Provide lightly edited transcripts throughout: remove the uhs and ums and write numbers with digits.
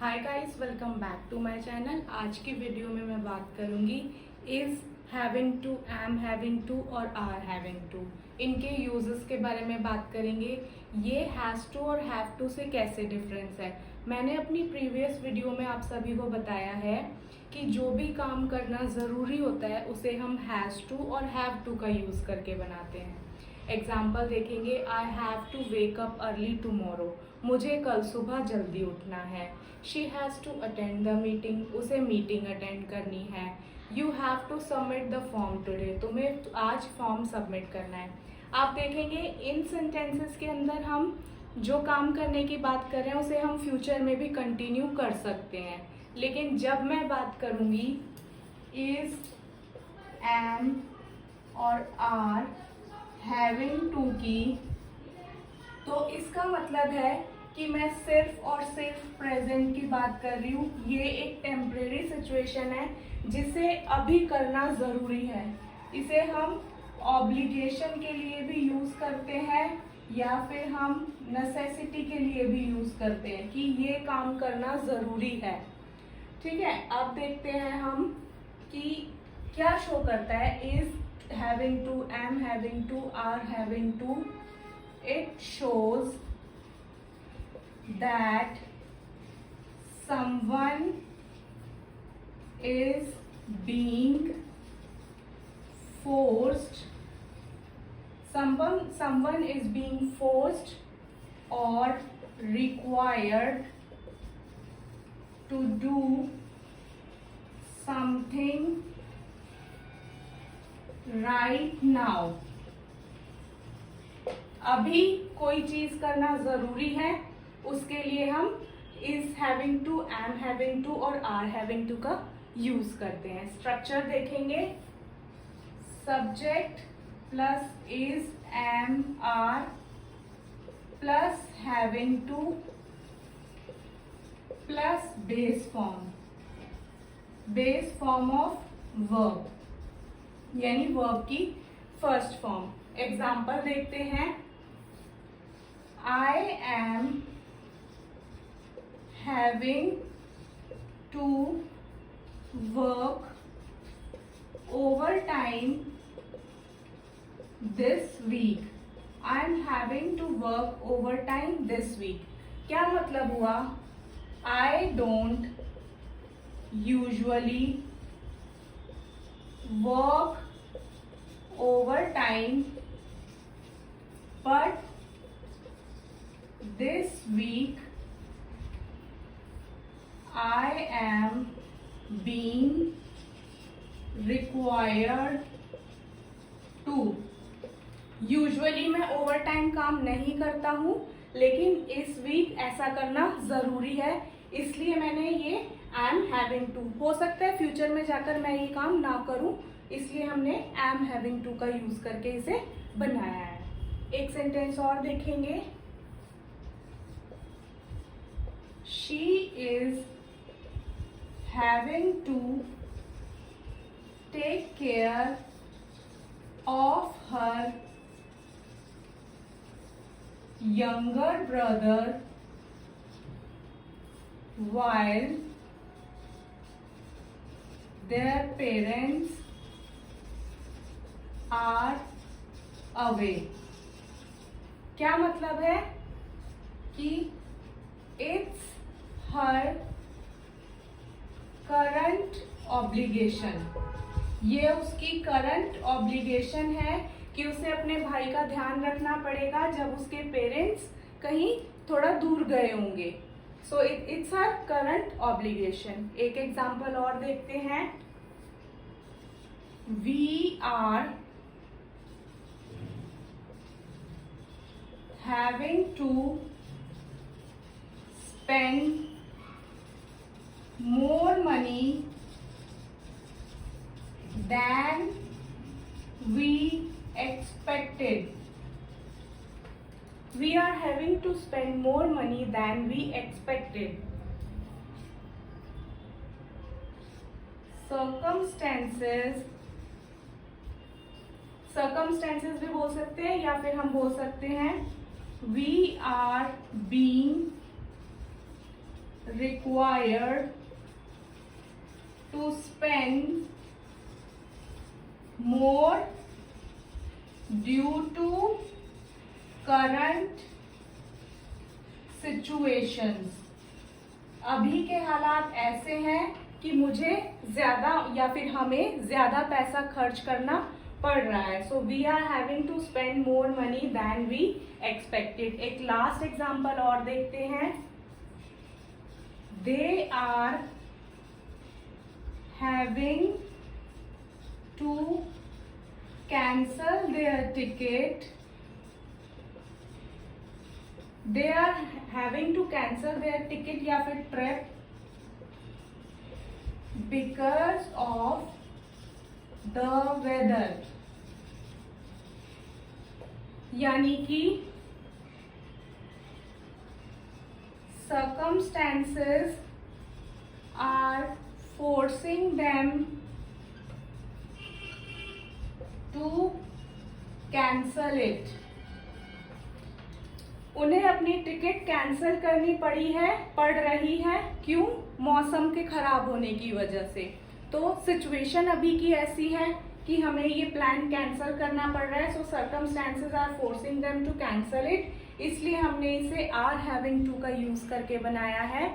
Hi guys, welcome back to my channel. आज की video में मैं बात करूंगी is having to, am having to और आर हैविंग टू, इनके यूजेस के बारे में बात करेंगे। ये हैज़ टू और हैव टू से कैसे डिफरेंस है। मैंने अपनी प्रीवियस वीडियो में आप सभी को बताया है कि जो भी काम करना ज़रूरी होता है उसे हम हैज़ टू और हैव टू का यूज़ करके बनाते हैं। एग्जाम्पल देखेंगे, I have to wake up early tomorrow, मुझे कल सुबह जल्दी उठना है। She has to attend the meeting, उसे मीटिंग अटेंड करनी है। You have to submit the form today, तुम्हें आज फॉर्म सबमिट करना है। आप देखेंगे इन सेंटेंसेस के अंदर हम जो काम करने की बात कर रहे हैं उसे हम फ्यूचर में भी कंटिन्यू कर सकते हैं। लेकिन जब मैं बात करूंगी इज, एम और आर हैविंग टू की, तो इसका मतलब है कि मैं सिर्फ और सिर्फ प्रेजेंट की बात कर रही हूँ। ये एक टेम्परेरी सिचुएशन है जिसे अभी करना ज़रूरी है। इसे हम ऑब्लिगेशन के लिए भी यूज़ करते हैं या फिर हम नेसेसिटी के लिए भी यूज़ करते हैं कि ये काम करना ज़रूरी है। ठीक है, अब देखते हैं हम कि क्या शो करता है is having to, am having to, are having to. It shows that someone is being forced, someone is being forced or required to do something right now. अभी कोई चीज करना जरूरी है, उसके लिए हम is having to, am having to और आर हैविंग टू का यूज करते हैं। स्ट्रक्चर देखेंगे, subject plus is, am, are plus having to plus base form of verb, यानी वर्ब की फर्स्ट फॉर्म। एग्जाम्पल देखते हैं, I am having to work overtime this week, I am having to work overtime this week. क्या मतलब हुआ? I don't usually work overtime, but this week I am being required to. Usually मैं over time काम नहीं करता हूँ, लेकिन इस वीक ऐसा करना जरूरी है, इसलिए मैंने ये एम हैविंग टू। हो सकता है फ्यूचर में जाकर मैं ये काम ना करूं, इसलिए हमने एम हैविंग टू का यूज करके इसे बनाया है। एक सेंटेंस और देखेंगे, she is having to take care of her younger brother while their parents are away। क्या मतलब है कि it's her current obligation, ये उसकी करंट ऑब्लिगेशन है कि उसे अपने भाई का ध्यान रखना पड़ेगा जब उसके पेरेंट्स कहीं थोड़ा दूर गए होंगे। So it's her current obligation. एक एग्जाम्पल और देखते हैं, we are having to spend more money than we expected. We are having to spend more money than we expected. Circumstances भी बोल सकते हैं या फिर हम बोल सकते हैं we are being required to spend more due to current situations। अभी के हालात ऐसे हैं कि मुझे ज्यादा या फिर हमें ज्यादा पैसा खर्च करना पड़ रहा है। So we are having to spend more money than we expected. एक लास्ट एग्जाम्पल और देखते हैं। They are having to cancel their ticket. They are having to cancel their ticket या फिर trip because of the weather. यानी कि circumstances are forcing them to cancel it। उन्हें अपनी टिकट कैंसिल करनी पड़ रही है। क्यों? मौसम के खराब होने की वजह से। तो सिचुएशन अभी की ऐसी है कि हमें ये प्लान कैंसिल करना पड़ रहा है। So circumstances are forcing them to cancel it. इसलिए हमने इसे आर हैविंग टू का यूज करके बनाया है।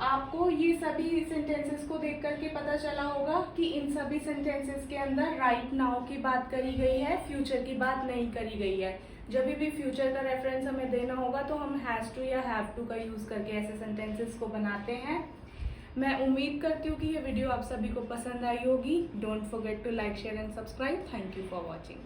आपको ये सभी सेंटेंसेस को देख करके पता चला होगा कि इन सभी सेंटेंसेस के अंदर राइट नाउ की बात करी गई है, फ्यूचर की बात नहीं करी गई है। जब भी फ्यूचर का रेफरेंस हमें देना होगा तो हम हैज टू या हैव टू का यूज करके ऐसे सेंटेंसेस को बनाते हैं। मैं उम्मीद करती हूँ कि ये वीडियो आप सभी को पसंद आई होगी। Don't forget to like, share and subscribe. Thank you for watching.